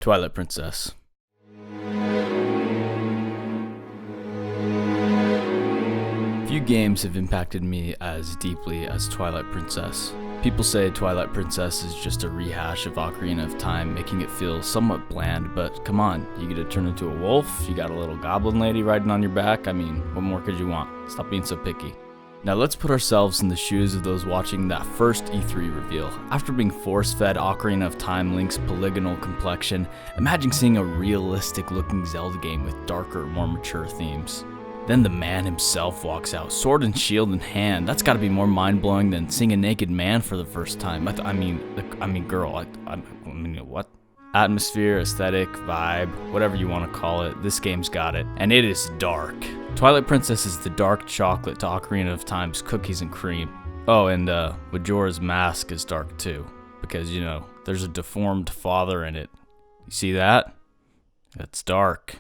Twilight Princess. Few games have impacted me as deeply as Twilight Princess. People say Twilight Princess is just a rehash of Ocarina of Time, making it feel somewhat bland, but come on, you get to turn into a wolf, you got a little goblin lady riding on your back, I mean, what more could you want? Stop being so picky. Now let's put ourselves in the shoes of those watching that first E3 reveal. After being force-fed Ocarina of Time Link's polygonal complexion, imagine seeing a realistic-looking Zelda game with darker, more mature themes. Then the man himself walks out, sword and shield in hand. That's gotta be more mind-blowing than seeing a naked man for the first time. I mean, what? Atmosphere, aesthetic, vibe, whatever you want to call it, this game's got it. And it is dark. Twilight Princess is the dark chocolate to Ocarina of Time's cookies and cream. Oh, and Majora's Mask is dark too. Because, you know, there's a deformed father in it. You see that? That's dark.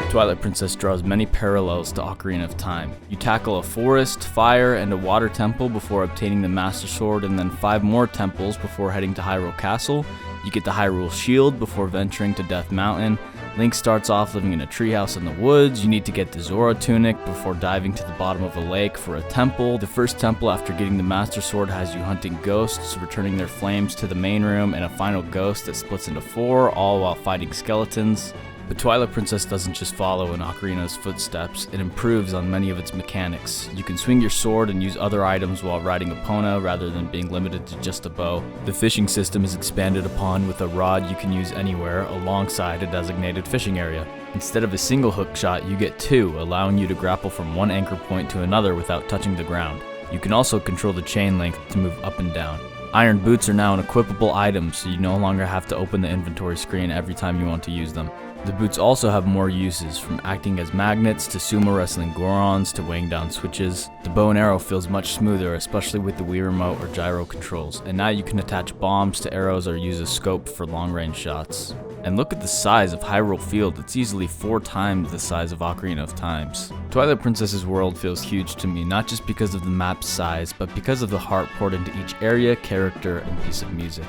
Twilight Princess draws many parallels to Ocarina of Time. You tackle a forest, fire, and a water temple before obtaining the Master Sword, and then 5 more temples before heading to Hyrule Castle. You get the Hyrule Shield before venturing to Death Mountain. Link starts off living in a treehouse in the woods. You need to get the Zora Tunic before diving to the bottom of a lake for a temple. The first temple after getting the Master Sword has you hunting ghosts, returning their flames to the main room, and a final ghost that splits into 4, all while fighting skeletons. But Twilight Princess doesn't just follow in Ocarina's footsteps, it improves on many of its mechanics. You can swing your sword and use other items while riding Epona rather than being limited to just a bow. The fishing system is expanded upon with a rod you can use anywhere alongside a designated fishing area. Instead of a single hook shot, you get 2, allowing you to grapple from one anchor point to another without touching the ground. You can also control the chain length to move up and down. Iron boots are now an equipable item, so you no longer have to open the inventory screen every time you want to use them. The boots also have more uses, from acting as magnets to sumo wrestling Gorons to weighing down switches. The bow and arrow feels much smoother, especially with the Wii Remote or gyro controls, and now you can attach bombs to arrows or use a scope for long-range shots. And look at the size of Hyrule Field, it's easily 4 times the size of Ocarina of Time's. Twilight Princess's world feels huge to me, not just because of the map's size, but because of the heart poured into each area, character, and piece of music.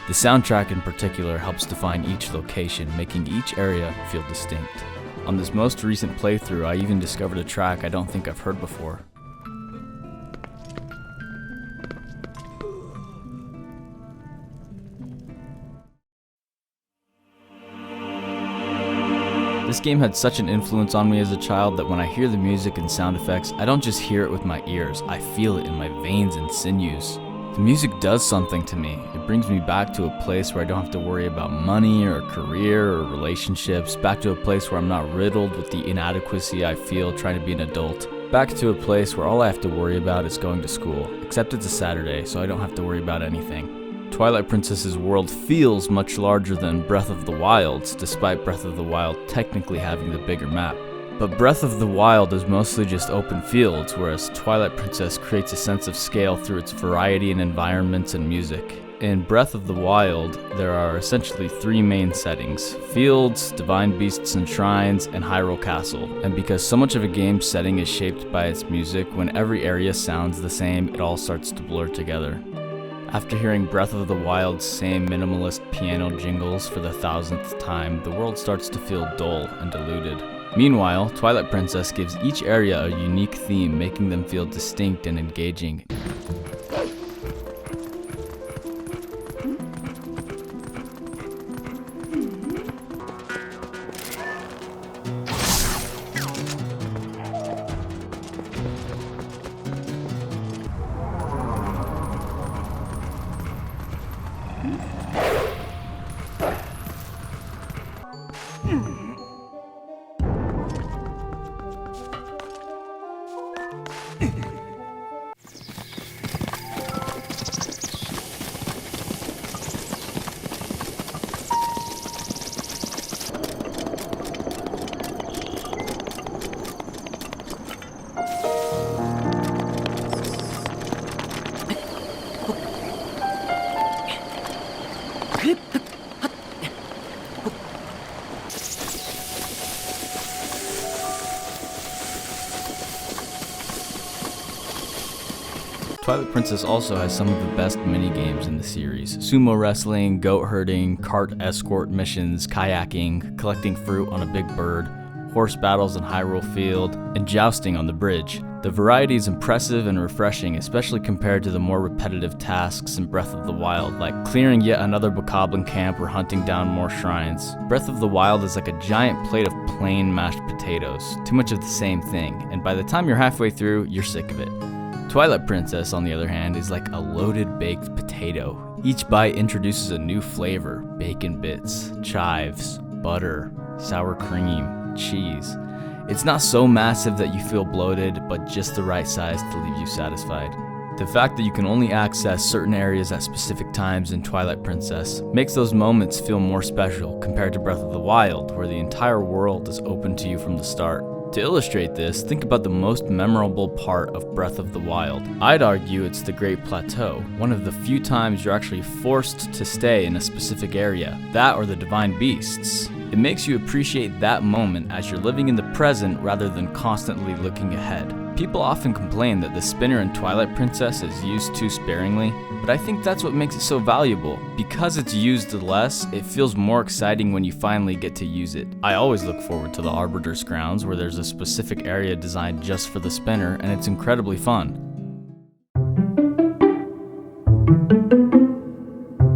The soundtrack in particular helps define each location, making each area feel distinct. On this most recent playthrough, I even discovered a track I don't think I've heard before. This game had such an influence on me as a child that when I hear the music and sound effects, I don't just hear it with my ears, I feel it in my veins and sinews. The music does something to me. It brings me back to a place where I don't have to worry about money or career or relationships, back to a place where I'm not riddled with the inadequacy I feel trying to be an adult, back to a place where all I have to worry about is going to school, except it's a Saturday, so I don't have to worry about anything. Twilight Princess's world feels much larger than Breath of the Wild's, despite Breath of the Wild technically having the bigger map. But Breath of the Wild is mostly just open fields, whereas Twilight Princess creates a sense of scale through its variety in environments and music. In Breath of the Wild, there are essentially 3 main settings: fields, divine beasts and shrines, and Hyrule Castle. And because so much of a game's setting is shaped by its music, when every area sounds the same, it all starts to blur together. After hearing Breath of the Wild's same minimalist piano jingles for the 1000th time, the world starts to feel dull and diluted. Meanwhile, Twilight Princess gives each area a unique theme, making them feel distinct and engaging. Twilight Princess also has some of the best minigames in the series. Sumo wrestling, goat herding, cart escort missions, kayaking, collecting fruit on a big bird, horse battles in Hyrule Field, and jousting on the bridge. The variety is impressive and refreshing, especially compared to the more repetitive tasks in Breath of the Wild, like clearing yet another Bokoblin camp or hunting down more shrines. Breath of the Wild is like a giant plate of plain mashed potatoes, too much of the same thing, and by the time you're halfway through, you're sick of it. Twilight Princess, on the other hand, is like a loaded baked potato. Each bite introduces a new flavor: bacon bits, chives, butter, sour cream, cheese. It's not so massive that you feel bloated, but just the right size to leave you satisfied. The fact that you can only access certain areas at specific times in Twilight Princess makes those moments feel more special compared to Breath of the Wild, where the entire world is open to you from the start. To illustrate this, think about the most memorable part of Breath of the Wild. I'd argue it's the Great Plateau, one of the few times you're actually forced to stay in a specific area, that or the Divine Beasts. It makes you appreciate that moment as you're living in the present rather than constantly looking ahead. People often complain that the spinner in Twilight Princess is used too sparingly, but I think that's what makes it so valuable. Because it's used less, it feels more exciting when you finally get to use it. I always look forward to the Arbiter's Grounds, where there's a specific area designed just for the spinner, and it's incredibly fun.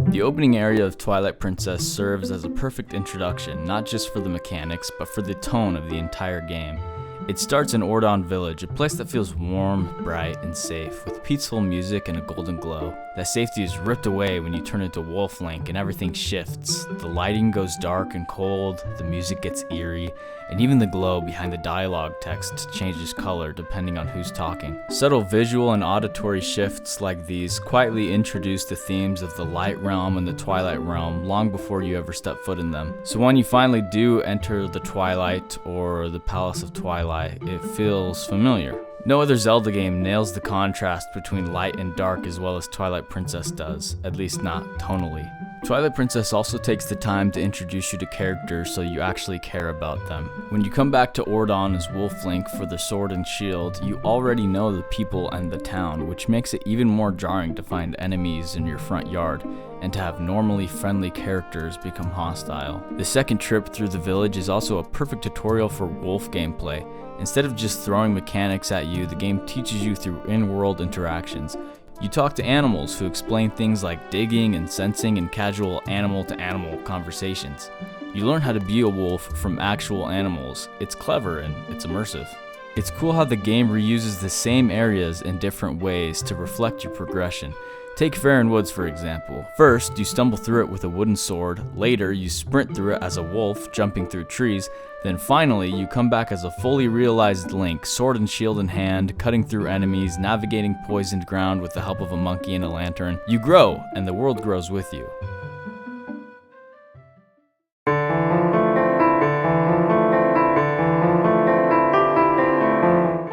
The opening area of Twilight Princess serves as a perfect introduction, not just for the mechanics, but for the tone of the entire game. It starts in Ordon Village, a place that feels warm, bright, and safe, with peaceful music and a golden glow. That safety is ripped away when you turn into Wolf Link and everything shifts. The lighting goes dark and cold, the music gets eerie, and even the glow behind the dialogue text changes color depending on who's talking. Subtle visual and auditory shifts like these quietly introduce the themes of the Light Realm and the Twilight Realm long before you ever step foot in them. So when you finally do enter the Twilight or the Palace of Twilight, it feels familiar. No other Zelda game nails the contrast between light and dark as well as Twilight Princess does, at least not tonally. Twilight Princess also takes the time to introduce you to characters so you actually care about them. When you come back to Ordon as Wolf Link for the sword and shield, you already know the people and the town, which makes it even more jarring to find enemies in your front yard and to have normally friendly characters become hostile. The second trip through the village is also a perfect tutorial for wolf gameplay. Instead of just throwing mechanics at you, the game teaches you through in-world interactions. You talk to animals who explain things like digging and sensing and casual animal-to-animal conversations. You learn how to be a wolf from actual animals. It's clever and it's immersive. It's cool how the game reuses the same areas in different ways to reflect your progression. Take Faron Woods for example. First, you stumble through it with a wooden sword, later you sprint through it as a wolf, jumping through trees, then finally you come back as a fully realized Link, sword and shield in hand, cutting through enemies, navigating poisoned ground with the help of a monkey and a lantern. You grow, and the world grows with you.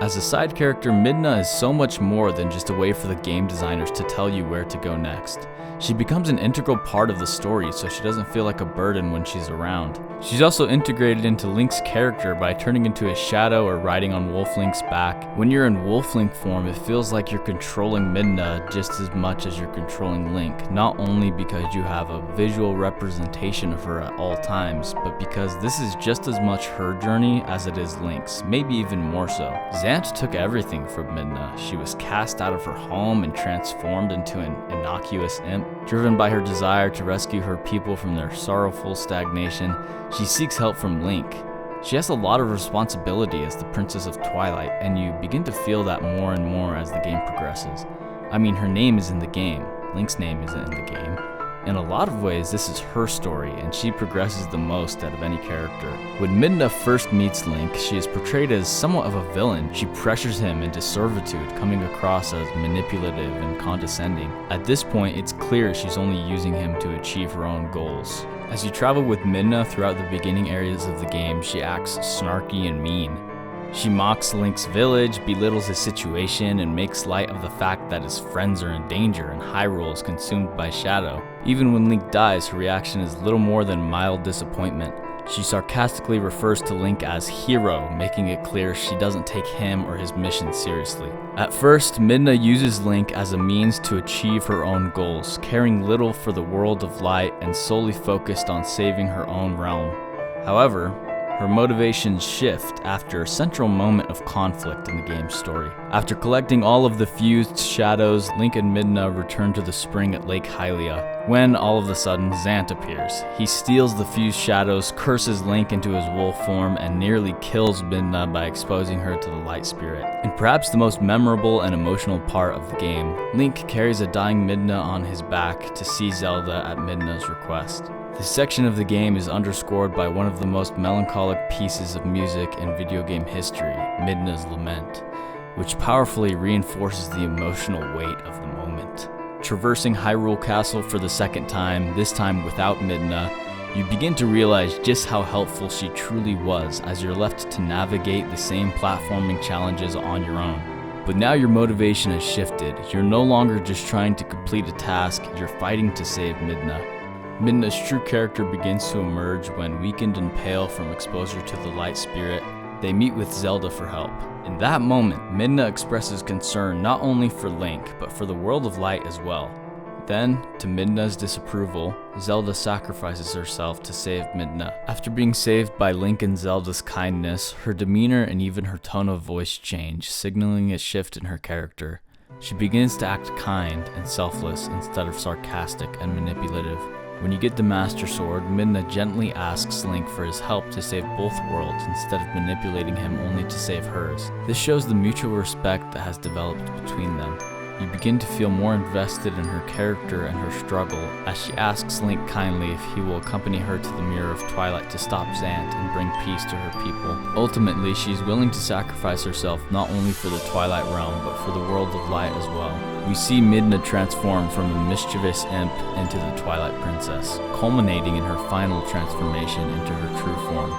As a side character, Midna is so much more than just a way for the game designers to tell you where to go next. She becomes an integral part of the story so she doesn't feel like a burden when she's around. She's also integrated into Link's character by turning into a shadow or riding on Wolf Link's back. When you're in Wolf Link form, it feels like you're controlling Midna just as much as you're controlling Link, not only because you have a visual representation of her at all times, but because this is just as much her journey as it is Link's, maybe even more so. Zant took everything from Midna. She was cast out of her home and transformed into an innocuous imp. Driven by her desire to rescue her people from their sorrowful stagnation, she seeks help from Link. She has a lot of responsibility as the Princess of Twilight, and you begin to feel that more and more as the game progresses. I mean, her name is in the game. Link's name isn't in the game. In a lot of ways, this is her story, and she progresses the most out of any character. When Midna first meets Link, she is portrayed as somewhat of a villain. She pressures him into servitude, coming across as manipulative and condescending. At this point, it's clear she's only using him to achieve her own goals. As you travel with Midna throughout the beginning areas of the game, she acts snarky and mean. She mocks Link's village, belittles his situation, and makes light of the fact that his friends are in danger and Hyrule is consumed by shadow. Even when Link dies, her reaction is little more than mild disappointment. She sarcastically refers to Link as hero, making it clear she doesn't take him or his mission seriously. At first, Midna uses Link as a means to achieve her own goals, caring little for the world of light and solely focused on saving her own realm. However, her motivations shift after a central moment of conflict in the game's story. After collecting all of the fused shadows, Link and Midna return to the spring at Lake Hylia, when all of a sudden Zant appears. He steals the fused shadows, curses Link into his wolf form, and nearly kills Midna by exposing her to the light spirit. And perhaps the most memorable and emotional part of the game, Link carries a dying Midna on his back to see Zelda at Midna's request. This section of the game is underscored by one of the most melancholic pieces of music in video game history, Midna's Lament, which powerfully reinforces the emotional weight of the moment. Traversing Hyrule Castle for the second time, this time without Midna, you begin to realize just how helpful she truly was as you're left to navigate the same platforming challenges on your own. But now your motivation has shifted. You're no longer just trying to complete a task, you're fighting to save Midna. Midna's true character begins to emerge when, weakened and pale from exposure to the light spirit, they meet with Zelda for help. In that moment, Midna expresses concern not only for Link, but for the world of light as well. Then, to Midna's disapproval, Zelda sacrifices herself to save Midna. After being saved by Link and Zelda's kindness, her demeanor and even her tone of voice change, signaling a shift in her character. She begins to act kind and selfless instead of sarcastic and manipulative. When you get the Master Sword, Midna gently asks Link for his help to save both worlds instead of manipulating him only to save hers. This shows the mutual respect that has developed between them. You begin to feel more invested in her character and her struggle as she asks Link kindly if he will accompany her to the Mirror of Twilight to stop Zant and bring peace to her people. Ultimately, she's willing to sacrifice herself not only for the Twilight Realm, but for the world of light as well. We see Midna transform from a mischievous imp into the Twilight Princess, culminating in her final transformation into her true form.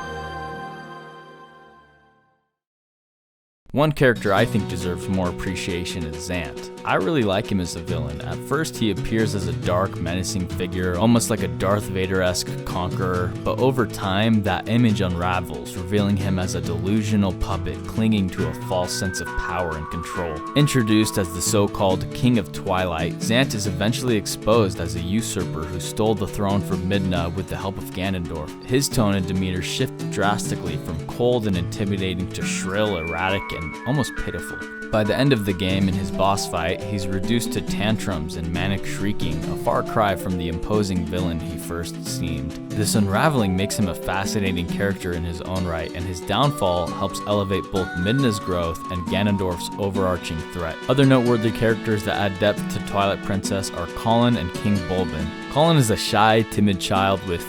One character I think deserves more appreciation is Zant. I really like him as a villain. At first he appears as a dark, menacing figure, almost like a Darth Vader-esque conqueror, but over time that image unravels, revealing him as a delusional puppet clinging to a false sense of power and control. Introduced as the so-called King of Twilight, Zant is eventually exposed as a usurper who stole the throne from Midna with the help of Ganondorf. His tone and demeanor shift drastically from cold and intimidating to shrill, erratic, and almost pitiful. By the end of the game, in his boss fight, he's reduced to tantrums and manic shrieking, a far cry from the imposing villain he first seemed. This unraveling makes him a fascinating character in his own right, and his downfall helps elevate both Midna's growth and Ganondorf's overarching threat. Other noteworthy characters that add depth to Twilight Princess are Colin and King Bulbin. Colin is a shy, timid child with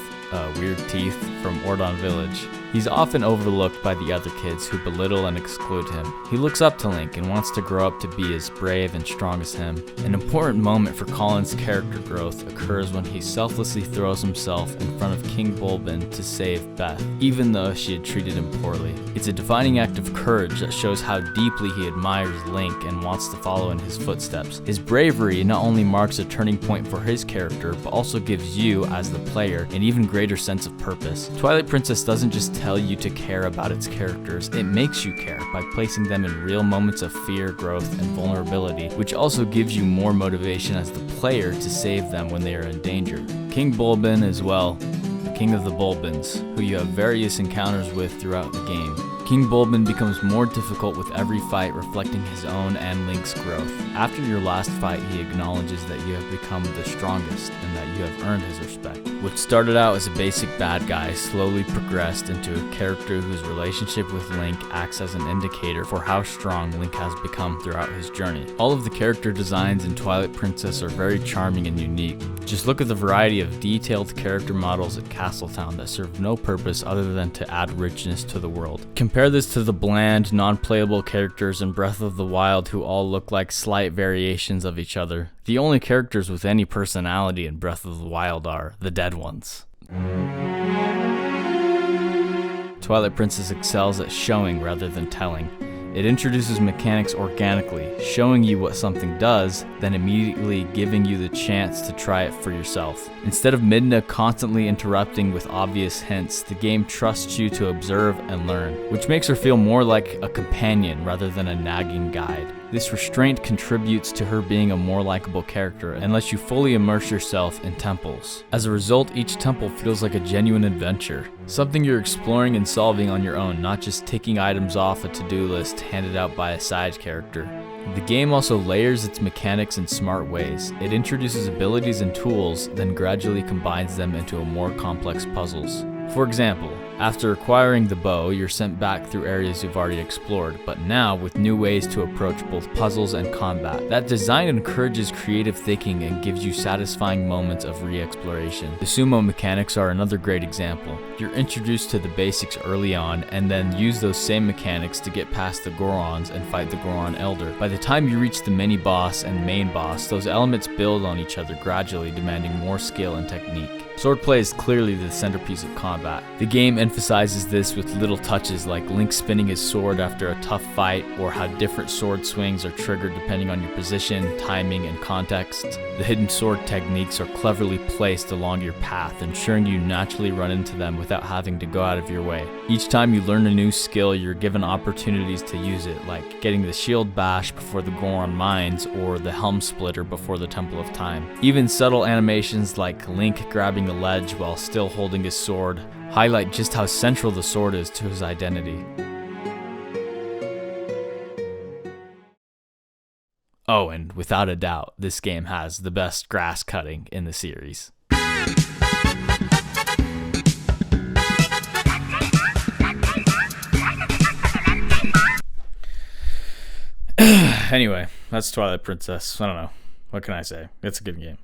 weird teeth from Ordon Village. He's often overlooked by the other kids who belittle and exclude him. He looks up to Link and wants to grow up to be as brave and strong as him. An important moment for Colin's character growth occurs when he selflessly throws himself in front of King Bulbin to save Beth, even though she had treated him poorly. It's a defining act of courage that shows how deeply he admires Link and wants to follow in his footsteps. His bravery not only marks a turning point for his character, but also gives you, as the player, an even greater sense of purpose. Twilight Princess doesn't just tell you to care about its characters, it makes you care by placing them in real moments of fear, growth, and vulnerability, which also gives you more motivation as the player to save them when they are in danger. King Bulbin as well, the king of the Bulbins, who you have various encounters with throughout the game. King Bulbin becomes more difficult with every fight, reflecting his own and Link's growth. After your last fight, he acknowledges that you have become the strongest and that you have earned his respect. What started out as a basic bad guy slowly progressed into a character whose relationship with Link acts as an indicator for how strong Link has become throughout his journey. All of the character designs in Twilight Princess are very charming and unique. Just look at the variety of detailed character models at Castletown that serve no purpose other than to add richness to the world. Compare this to the bland, non-playable characters in Breath of the Wild who all look like slight variations of each other. The only characters with any personality in Breath of the Wild are the dead ones. Twilight Princess excels at showing rather than telling. It introduces mechanics organically, showing you what something does, then immediately giving you the chance to try it for yourself. Instead of Midna constantly interrupting with obvious hints, the game trusts you to observe and learn, which makes her feel more like a companion rather than a nagging guide. This restraint contributes to her being a more likable character and lets you fully immerse yourself in temples. As a result, each temple feels like a genuine adventure, something you're exploring and solving on your own, not just ticking items off a to-do list handed out by a side character. The game also layers its mechanics in smart ways. It introduces abilities and tools, then gradually combines them into more complex puzzles. For example, after acquiring the bow, you're sent back through areas you've already explored, but now with new ways to approach both puzzles and combat. That design encourages creative thinking and gives you satisfying moments of re-exploration. The sumo mechanics are another great example. You're introduced to the basics early on, and then use those same mechanics to get past the Gorons and fight the Goron Elder. By the time you reach the mini-boss and main boss, those elements build on each other gradually, demanding more skill and technique. Swordplay is clearly the centerpiece of combat. The game emphasizes this with little touches like Link spinning his sword after a tough fight, or how different sword swings are triggered depending on your position, timing, and context. The hidden sword techniques are cleverly placed along your path, ensuring you naturally run into them without having to go out of your way. Each time you learn a new skill, you're given opportunities to use it, like getting the shield bash before the Goron Mines or the helm splitter before the Temple of Time. Even subtle animations like Link grabbing the ledge while still holding his sword highlight just how central the sword is to his identity. Oh, and without a doubt, this game has the best grass cutting in the series. Anyway, that's Twilight Princess. I don't know. What can I say? It's a good game.